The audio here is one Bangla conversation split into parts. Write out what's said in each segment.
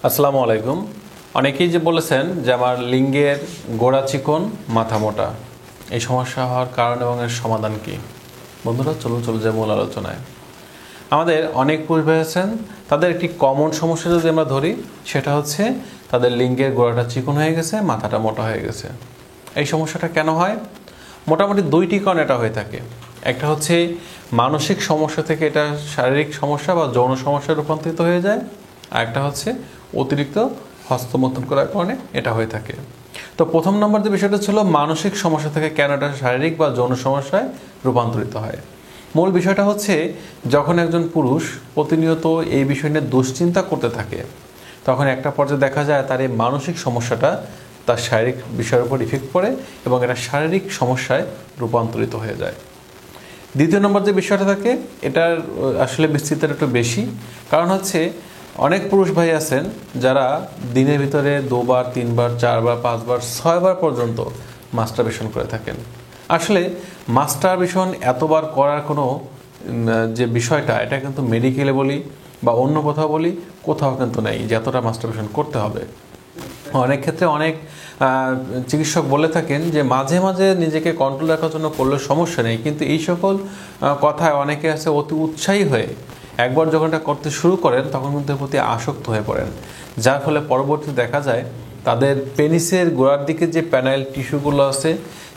আসসালামু আলাইকুম। অনেকেই যে বলেছেন যে আমার লিঙ্গের গোড়া চিকন মাথা মোটা, এই সমস্যা হওয়ার কারণ এবং এর সমাধান কি? বন্ধুরা চলুন চলে যায় মূল আলোচনায়। আমাদের অনেক পুরুষ ভাই আছেন, তাদের একটি কমন সমস্যা যদি আমরা ধরি, সেটা হচ্ছে তাদের লিঙ্গের গোড়াটা চিকন হয়ে গেছে, মাথাটা মোটা হয়ে গেছে। এই সমস্যাটা কেন হয়? মোটামুটি দুইটি কারণ এটা হয়ে থাকে। একটা হচ্ছে মানসিক সমস্যা থেকে এটা শারীরিক সমস্যা বা যৌন সমস্যায় রূপান্তরিত হয়ে যায়, আর একটা হচ্ছে অতিরিক্ত হস্তমৈথুন করার কারণে এটা হয়ে থাকে। তো প্রথম নম্বর যে বিষয়টা ছিল মানসিক সমস্যা থেকে কেন এটা শারীরিক বা যৌন সমস্যায় রূপান্তরিত হয়। মূল বিষয়টা হচ্ছে যখন একজন পুরুষ প্রতিনিয়ত এই বিষয় নিয়ে দুশ্চিন্তা করতে থাকে, তখন একটা পর্যায়ে দেখা যায় তার এই মানসিক সমস্যাটা তার শারীরিক বিষয়ের উপর ইফেক্ট পড়ে এবং এটা শারীরিক সমস্যায় রূপান্তরিত হয়ে যায়। দ্বিতীয় নম্বর যে বিষয়টা থাকে, এটার আসলে বিস্তৃতিটা একটু বেশি। কারণ হচ্ছে অনেক পুরুষ ভাই আছেন যারা দিনের ভিতরে 2বার 3বার 4বার 5বার 6বার পর্যন্ত মাস্টারবেশন করে থাকেন। আসলে মাস্টারবেশন এতবার করার কোনো যে বিষয়টা, এটা কিন্তু মেডিকেলে বলি বা অন্য কোথাও বলি, কোথাও কিন্তু নেই যে এতটা মাস্টারবেশন করতে হবে। অনেক ক্ষেত্রে অনেক চিকিৎসক বলে থাকেন যে মাঝে মাঝে নিজেকে কন্ট্রোল রাখার জন্য করলে সমস্যা নেই, কিন্তু এই সকল কথায় অনেকে আছে অতি উৎসাহী হয়ে একবার যখন এটা করতে শুরু করেন তখন কিন্তু এর প্রতি আসক্ত হয়ে পড়েন, যার ফলে পরবর্তীতে দেখা যায় তাদের পেনিসের গোড়ার দিকে যে প্যানাইল টিস্যুগুলো আছে,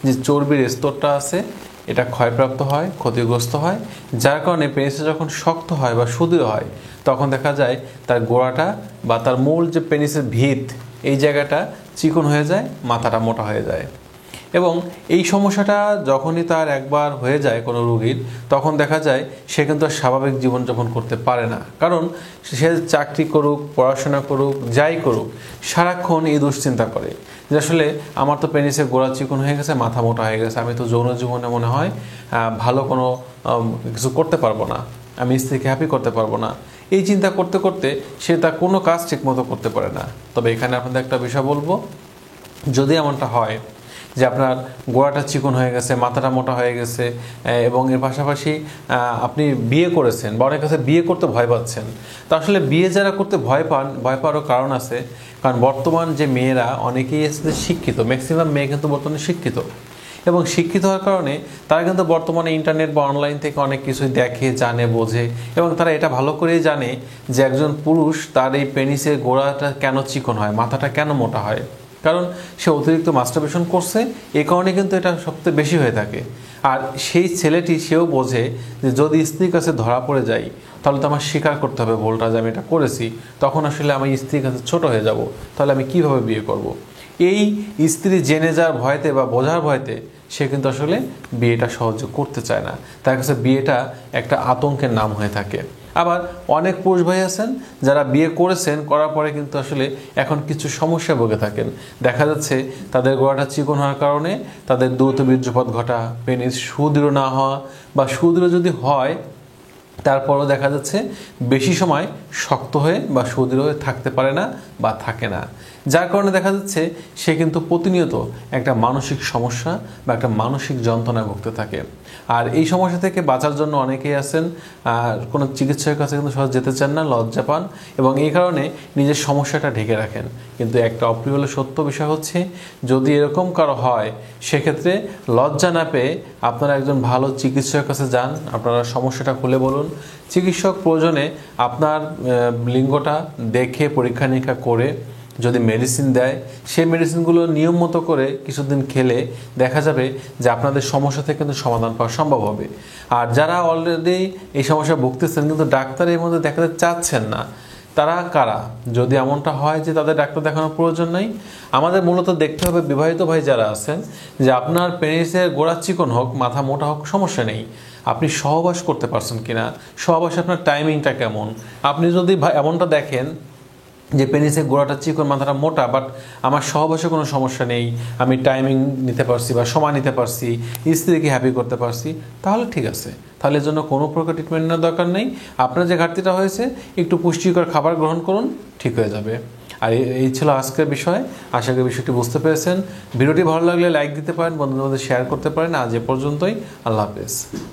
যে চর্বির স্তরটা আছে, এটা ক্ষয়প্রাপ্ত হয়, ক্ষতিগ্রস্ত হয়, যার কারণে পেনিসে যখন শক্ত হয় বা সুদৃঢ় হয় তখন দেখা যায় তার গোড়াটা বা তার মূল যে পেনিসের ভিত, এই জায়গাটা চিকন হয়ে যায়, মাথাটা মোটা হয়ে যায়। এবং এই সমস্যাটা যখনই তার একবার হয়ে যায় কোনো রোগীর, তখন দেখা যায় সে কিন্তু আর স্বাভাবিক জীবনযাপন করতে পারে না। কারণ সে চাকরি করুক, পড়াশোনা করুক, যাই করুক, সারাক্ষণ এই দুশ্চিন্তা করে যে আসলে আমার তো পেনিসের গোড়া চিকন হয়ে গেছে, মাথা মোটা হয়ে গেছে, আমি তো যৌন জীবনে মনে হয় ভালো কোনো কিছু করতে পারবো না, আমি স্ত্রীকে হ্যাপি করতে পারবো না। এই চিন্তা করতে করতে সে তার কোনো কাজ ঠিকমতো করতে পারে না। তবে এখানে আপনাদের একটা বিষয় বলবো, যদি এমনটা হয় যে আপনার গোড়াটা চিকন হয়ে গেছে, মাথাটা মোটা হয়ে গেছে এবং এর পাশাপাশি আপনি বিয়ে করেছেন বা অনেক কাছে বিয়ে করতে ভয় পাচ্ছেন, তো আসলে বিয়ে যারা করতে ভয় পান, ভয় পাওয়ারও কারণ আছে। কারণ বর্তমান যে মেয়েরা অনেকেই আছে শিক্ষিত, ম্যাক্সিমাম মেয়ে কিন্তু বর্তমানে শিক্ষিত, এবং শিক্ষিত হওয়ার কারণে তারা কিন্তু বর্তমানে ইন্টারনেট বা অনলাইন থেকে অনেক কিছুই দেখে, জানে, বোঝে, এবং তারা এটা ভালো করেই জানে যে একজন পুরুষ তার এই পেনিসের গোড়াটা কেন চিকন হয়, মাথাটা কেন মোটা হয়। কারণ সে অতিরিক্ত মাস্টারবেশন করছে, এই কারণে কিন্তু এটা সবচেয়ে বেশি হয়ে থাকে। আর সেই ছেলেটি সেও বোঝে যে যদি স্ত্রীর কাছে ধরা পড়ে যাই তাহলে তো আমার স্বীকার করতে হবে ভুলটা, যে আমি এটা করেছি, তখন আসলে আমি স্ত্রীর কাছে ছোট হয়ে যাব, তাহলে আমি কিভাবে বিয়ে করব। এই স্ত্রী জেনে যাওয়ার ভয়তে বা বোঝার ভয়তে সে কিন্তু আসলে বিয়েটা সহজে করতে চায় না, তার কাছে বিয়েটা একটা আতঙ্কের নাম হয়ে থাকে। আবার অনেক পুরুষ ভাই আছেন যারা বিয়ে করেছেন, করার পরে কিন্তু আসলে এখন কিছু সমস্যা ভোগে থাকেন। দেখা যাচ্ছে তাদের গোড়াটা চিকন হওয়ার কারণে তাদের দ্রুত বীর্যপাত ঘটা, পেনিস সুদৃঢ় না হওয়া, বা সুদৃঢ় যদি হয় তারপরও দেখা যাচ্ছে বেশি সময় শক্ত হয়ে বা সুদৃঢ় হয়ে থাকতে পারে না বা থাকে না, যার কারণে দেখা যাচ্ছে সে কিন্তু প্রতিনিয়ত একটা মানসিক সমস্যা বা একটা মানসিক যন্ত্রণায় ভুগতে থাকে। আর এই সমস্যা থেকে বাঁচার জন্য অনেকেই আছেন কোনো চিকিৎসকের কাছে কিন্তু সহজ যেতে চান না, লজ্জা পান, এবং এই কারণে নিজের সমস্যাটা ঢেকে রাখেন। কিন্তু একটা অপ্রিয় হলে সত্য বিষয় হচ্ছে, যদি এরকম কারো হয় সেক্ষেত্রে লজ্জা না পেয়ে আপনারা একজন ভালো চিকিৎসকের কাছে যান, আপনারা সমস্যাটা খুলে বলুন। চিকিৎসক প্রয়োজনে আপনার লিঙ্গটা দেখে পরীক্ষা নিরীক্ষা করে যদি মেডিসিন দেয়, সেই মেডিসিনগুলো নিয়ম মতো করে কিছুদিন খেলে দেখা যাবে যে আপনাদের সমস্যা থেকে কিন্তু সমাধান পাওয়া সম্ভব হবে। আর যারা অলরেডি এই সমস্যা ভুগতেছেন কিন্তু ডাক্তারের মধ্যে দেখাতে চাচ্ছেন না, তারা কারা? যদি এমনটা হয় যে তাদের ডাক্তার দেখানোর প্রয়োজন নেই, আমাদের মূলত দেখতে হবে বিবাহিত ভাই যারা আছেন, যে আপনার পেনিসের গোড়া চিকন হোক, মাথা মোটা হোক, সমস্যা নেই, আপনি সহবাস করতে পারছেন কিনা, সহবাসে আপনার টাইমিংটা কেমন। আপনি যদি এমনটা দেখেন যে পেনিসের গোড়াটা চিকন, মাথাটা মোটা, বাট আমার সহবাসে কোনো সমস্যা নেই, আমি টাইমিং নিতে পারছি বা সময় নিতে পারছি, স্ত্রীকে হ্যাপি করতে পারছি, তাহলে ঠিক আছে, তাহলে এর জন্য কোনো প্রকার ট্রিটমেন্ট নেওয়ার দরকার নেই। আপনার যে ঘাটতিটা হয়েছে, একটু পুষ্টিকর খাবার গ্রহণ করুন, ঠিক হয়ে যাবে। আর এই ছিল আজকের বিষয়। আশা করি বিষয়টি বুঝতে পেরেছেন। ভিডিওটি ভালো লাগলে লাইক দিতে পারেন, বন্ধুদের মধ্যে শেয়ার করতে পারেন। আজ এ পর্যন্তই, আল্লাহ হাফেজ।